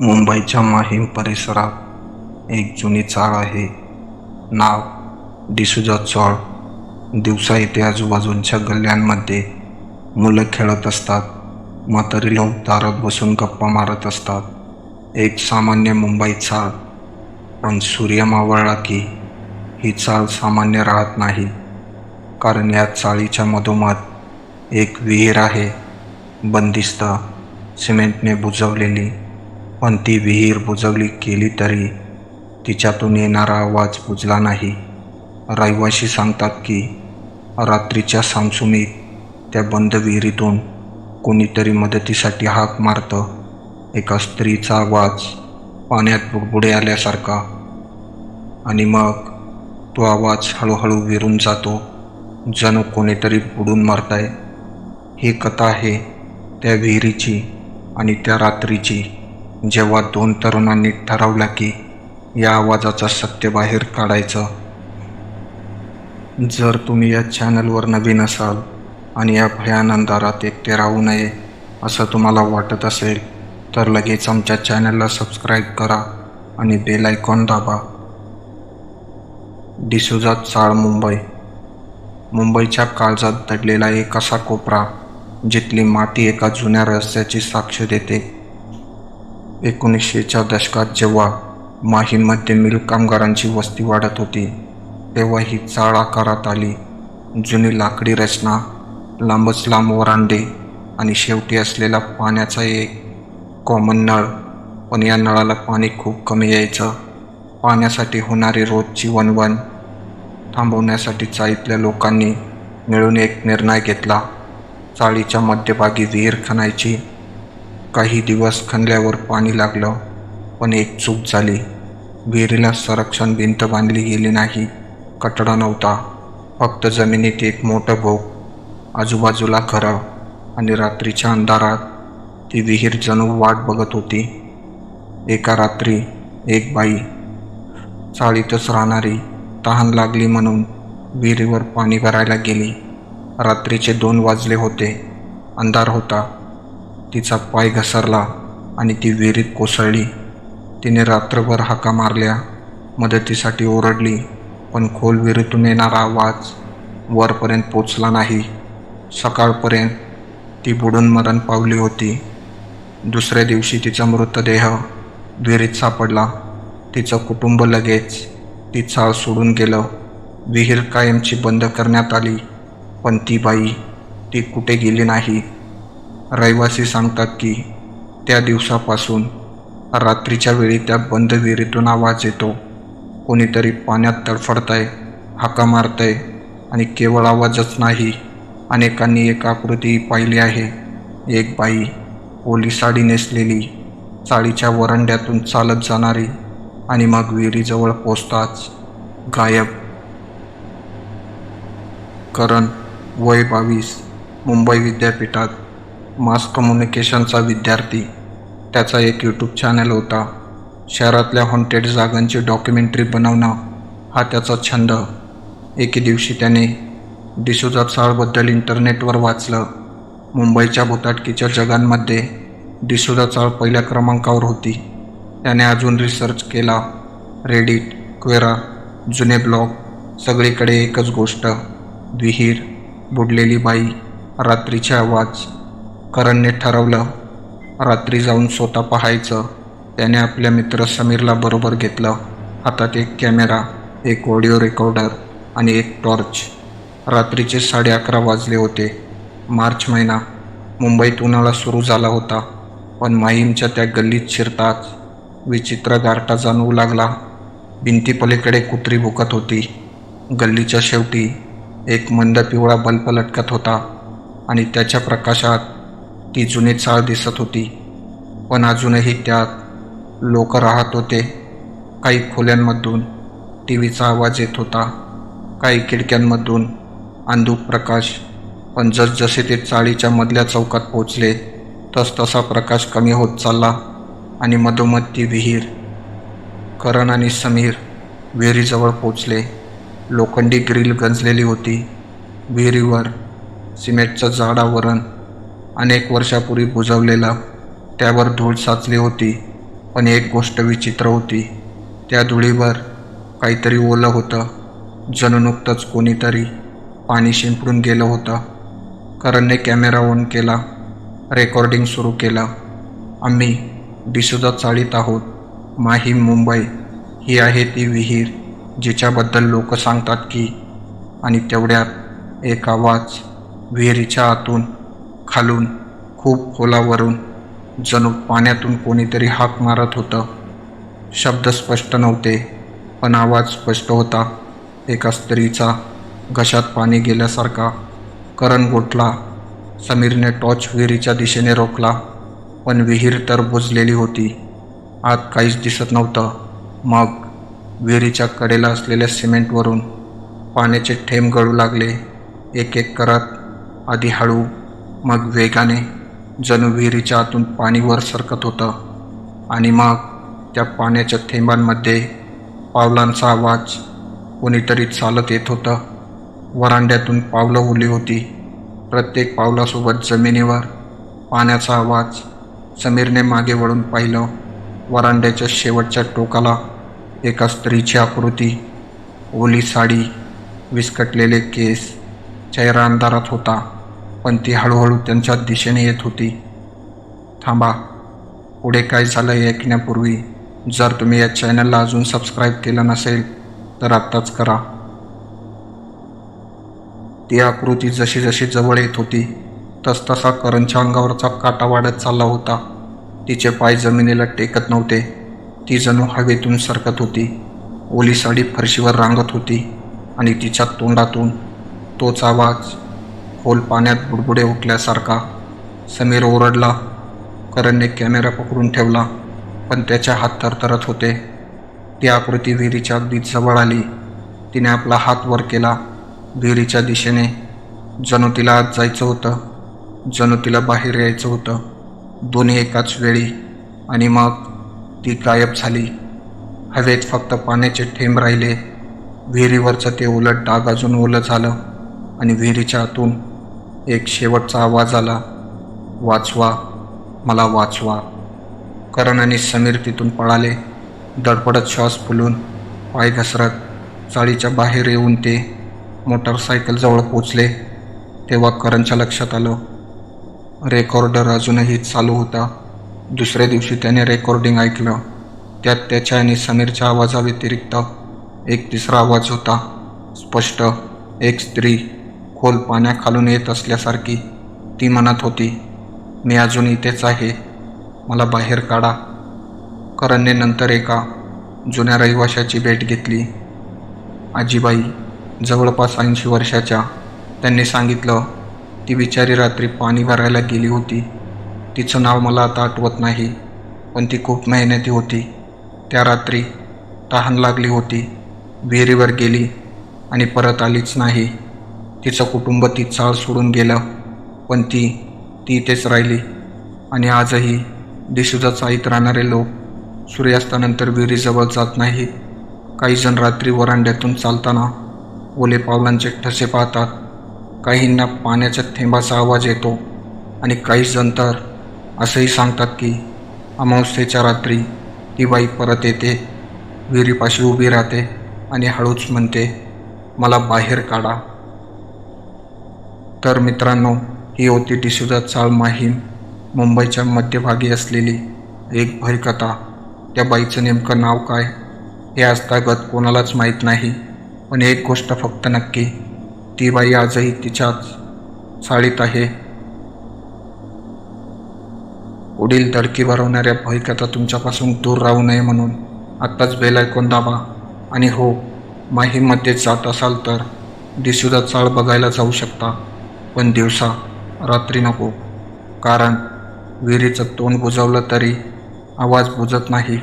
मुंबईच्या माहीम परिसरात एक जुनी चाळ आहे. नाव डिसूजा चाळ. दिवसा इथे आजूबाजूच्या गल्ल्यांमध्ये मुलं खेळत असतात. म्हातारी लोक दारात बसून गप्पा मारत असतात. एक सामान्य मुंबई चाळ. पण सूर्य मावळला की ही चाळ सामान्य राहत नाही. कारण या चाळीच्या मधोमध एक विहीर आहे. बंदिस्त, सिमेंटने बुजवलेली. पण ती विहीर बुजवली गेली तरी तिच्यातून येणारा आवाज बुजला नाही. रहिवासी सांगतात की रात्रीच्या सामसुमीत त्या बंद विहिरीतून कोणीतरी मदतीसाठी हाक मारतं. एका स्त्रीचा आवाज पाण्यात बुडबुडे आल्यासारखा. आणि मग तो आवाज हळूहळू विरून जातो, जणू कोणीतरी बुडून मरतंय. ही कथा आहे त्या विहिरीची आणि त्या रात्रीची, जेव्हा दोन तरुणांनी ठरवलं की या आवाजाचं सत्य बाहेर काढायचं. जर तुम्ही या चॅनलवर नवीन असाल आणि या भयान अंधारात एकटे राहू नये असं तुम्हाला वाटत असेल तर लगेच आमच्या चॅनलला सबस्क्राईब करा आणि बेल आयकॉन दाबा. डिसूजा चाळ. मुंबईच्या काळजात दडलेला एक असा कोपरा जिथली माती एका जुन्या रहस्याची साक्ष देते. 1900च्या दशकात जेव्हा माहीममध्ये मिल कामगारांची वस्ती वाढत होती, तेव्हा ही चाळ आकारात आली. जुनी लाकडी रचना, लांबच लांब वरांडे आणि शेवटी असलेला पाण्याचा एक कॉमन नळ. पण या नळाला पाणी खूप कमी यायचं. पाण्यासाठी होणारी रोजची वणवण थांबवण्यासाठी चाळीतल्या लोकांनी मिळून एक निर्णय घेतला. चाळीच्या मध्यभागी विहीर खणायची. काही दिवस खणल्यावर पाणी लागलं, पण एक चूक झाली. विहिरीला संरक्षण भिंत बांधली गेली नाही. कठडा नव्हता, फक्त जमिनीत एक मोठं भोग. आजूबाजूला घरं आणि रात्रीच्या अंधारात ती विहीर जणू वाट बघत होती. एका रात्री एक बाई, चाळीतच राहणारी, तहान लागली म्हणून विहिरीवर पाणी भरायला गेली. रात्रीचे 2 वाजले होते. अंधार होता. तिचा पाय घसरला आणि ती विहिरीत कोसळली. तिने रात्रभर हाका मारल्या, मदतीसाठी ओरडली, पण खोल विहिरीतून येणारा आवाज वरपर्यंत पोचला नाही. सकाळपर्यंत ती बुडून मरण पावली होती. दुसऱ्या दिवशी तिचा मृतदेह विहिरीत सापडला. तिचं कुटुंब लगेच ती चाळ सोडून गेलं. विहीर कायमची बंद करण्यात आली, पण ती बाई, ती कुठे गेली नाही. रहिवासी सांगतात की त्या दिवसापासून रात्रीच्या वेळी त्या बंद विहिरीतून आवाज येतो. कोणीतरी पाण्यात तडफडतंय, हाका मारतंय. आणि केवळ आवाजच नाही, अनेकांनी एक आकृती पाहिली आहे. एक बाई, ओली साडी नेसलेली, चाळीच्या वरांड्यातून चालत जाणारी आणि मग विहिरीजवळ पोचताच गायब. करण, वय 22, मुंबई विद्यापीठात मास कम्युनिकेशनचा विद्यार्थी. त्याचा एक यूट्यूब चॅनल होता. शहरातल्या हॉन्टेड जागांची डॉक्युमेंटरी बनवणं हा त्याचा छंद. एके दिवशी त्याने डिसूजा चाळबद्दल इंटरनेटवर वाचलं. मुंबईच्या भुताटकीच्या जगांमध्ये डिसूजा चाळ पहिल्या क्रमांकावर होती. त्याने अजून रिसर्च केला. रेडिट, क्वेरा, जुने ब्लॉग, सगळीकडे एकच गोष्ट: विहीर, बुडलेली बाई, रात्रीचे आवाज. करणने ठरवलं, रात्री जाऊन स्वतः पाहायचं. त्याने आपल्या मित्र समीरला बरोबर घेतलं. हातात एक कॅमेरा, एक ऑडिओ रेकॉर्डर आणि एक टॉर्च. रात्रीचे 11:30 वाजले होते. मार्च महिना. मुंबईत उन्हाळा सुरू झाला होता. पण माहीमच्या त्या गल्लीत शिरताच विचित्र गारठा जाणवू लागला. भिंतीपलीकडे कुत्री भुकत होती. गल्लीच्या शेवटी एक मंद पिवळा बल्ब लटकत होता आणि त्याच्या प्रकाशात ती जुनी चाळ दिसत होती. पण अजूनही त्यात लोक राहत होते. काही खोल्यांमधून टीव्हीचा आवाज येत होता, काही खिडक्यांमधून अंधुक प्रकाश. पण जसजसे ते चाळीच्या मधल्या चौकात पोचले तसतसा प्रकाश कमी होत चालला आणि मधोमध ती विहीर. करण आणि समीर विहिरीजवळ पोचले. लोखंडी ग्रिल गंजलेली होती. विहिरीवर सिमेंटचं जाड आवरण, अनेक वर्षापूर्वी बुजवलेलं. त्यावर धूळ साचली होती. पण एक गोष्ट विचित्र होती. त्या धुळीवर काहीतरी ओलं होतं. जणू नुकतंच कोणीतरी पाणी शिंपडून गेलं होतं. करणने कॅमेरा ऑन केला. रेकॉर्डिंग सुरू केलं. आम्ही डिसुजा चाळीत आहोत. माहीम, मुंबई. ही आहे ती विहीर जिच्याबद्दल लोक सांगतात की. आणि तेवढ्यात एक आवाज विहिरीच्या आतून, खालून, खूप खोलावरून, जणू पाण्यातून कोणीतरी हाक मारत होतं. शब्द स्पष्ट नव्हते, पण आवाज स्पष्ट होता. एका स्त्रीचा घशात पाणी गेल्यासारखा. करण गोठला. समीरने टॉर्च विहिरीच्या दिशेने रोखला, पण विहीर तर बुजलेली होती. आत काहीच दिसत नव्हतं. मग विहिरीच्या कडेला असलेल्या सिमेंटवरून पाण्याचे थेंब गळू लागले, एक एक करत. आधी हळू, मग वेगाने, जणू विहिरीच्या आतून पाणी वर सरकत होतं. आणि मग त्या पाण्याच्या थेंबांमध्ये पावलांचा आवाज. कोणीतरी चालत येत होतं. वरांड्यातून पावलं ओली होती. प्रत्येक पावलासोबत जमिनीवर पाण्याचा आवाज. समीरने मागे वळून पाहिलं. वरांड्याच्या शेवटच्या टोकाला एका स्त्रीची आकृती. ओली साडी, विस्कटलेले केस. चेहरा अंधारात होता, पण ती हळूहळू त्यांच्या दिशेने येत होती. थांबा, पुढे काय झालं हे ऐकण्यापूर्वी जर तुम्ही या चॅनलला अजून सबस्क्राईब केलं नसेल तर आत्ताच करा. ती आकृती जशी जशी जवळ येत होती तसतसा करणच्या अंगावरचा काटा वाढत चालला होता. तिचे पाय जमिनीला टेकत नव्हते. ती जणू हवेतून सरकत होती. ओली साडी फरशीवर रांगत होती आणि तिच्या तोंडातून तोच आवाज, खोल पाण्यात बुडबुडे उठल्यासारखा. समीर ओरडला. करणने कॅमेरा पकडून ठेवला, पण त्याचे हात थरथरत होते. ती आकृती विहिरीच्या अगदी जवळ आली. तिने आपला हात वर केला, विहिरीच्या दिशेने. जणू तिला आत जायचं होतं, जणू तिला बाहेर यायचं होतं, दोन्ही एकाच वेळी. आणि मग ती गायब झाली. हवेत फक्त पाण्याचे थेंब राहिले. विहिरीवरचं ते ओलट डाग अजून ओलं झालं. आणि विहिरीच्या आतून एक शेवटचा आवाज आला, वाचवा, मला वाचवा. करण आणि समीर तिथून पळाले. धडपडत, श्वास फुलून, पाय घसरत चाळीच्या बाहेर येऊन ते मोटारसायकलजवळ पोचले. तेव्हा करणच्या लक्षात आलं, रेकॉर्डर अजूनही चालू होता. दुसऱ्या दिवशी त्याने रेकॉर्डिंग ऐकलं. त्यात त्याच्या आणि समीरच्या आवाजाव्यतिरिक्त एक तिसरा आवाज होता, स्पष्ट. एक स्त्री खोल पाण्याखालून येत असल्यासारखी. ती म्हणत होती, मी अजून इथेच आहे, मला बाहेर काढा. करणने नंतर एका जुन्या रहिवाशाची भेट घेतली. आजीबाई, जवळपास 80 वर्षाच्या. त्यांनी सांगितलं, ती बिचारी रात्री पाणी भरायला गेली होती. तिचं नाव मला आता आठवत नाही, पण ती खूप मेहनती होती. त्या रात्री तहान लागली होती, विहिरीवर गेली आणि परत आलीच नाही. तिचं कुटुंब ती चाळ सोडून गेलं, पण ती इथेच राहिली. आणि आजही डिसुजा चाळीत राहणारे लोक सूर्यास्तानंतर विहिरीजवळ जात नाहीत. काही जण रात्री वरांड्यातून चालताना ओले पावलांचे ठसे पाहतात. काहींना पाण्याच्या थेंबाचा आवाज येतो. आणि काही जण तर असंही सांगतात की अमावस्येच्या रात्री ती बाई परत येते, विहिरीपाशी उभी राहते आणि हळूच म्हणते, मला बाहेर काढा. तर मित्रांनो, ही होती डिसुजा चाळ, माहीम, मुंबईच्या मध्यभागी असलेली एक भयकथा. त्या बाईचं नेमकं नाव काय हे आजतागत कोणालाच माहीत नाही. पण एक गोष्ट फक्त नक्की, ती बाई आजही तिच्याच चाळीत आहे. पुढील धडकी भरवणाऱ्या भयकथा तुमच्यापासून दूर राहू नये म्हणून आत्ताच बेल आयकॉन दाबा. आणि हो, माहीममध्ये जात असाल तर डिसुजा चाळ बघायला जाऊ शकता, पण दिवसा, रात्री नको. कारण विहिरीचं तोंड बुजवलं तरी आवाज बुजत नाही.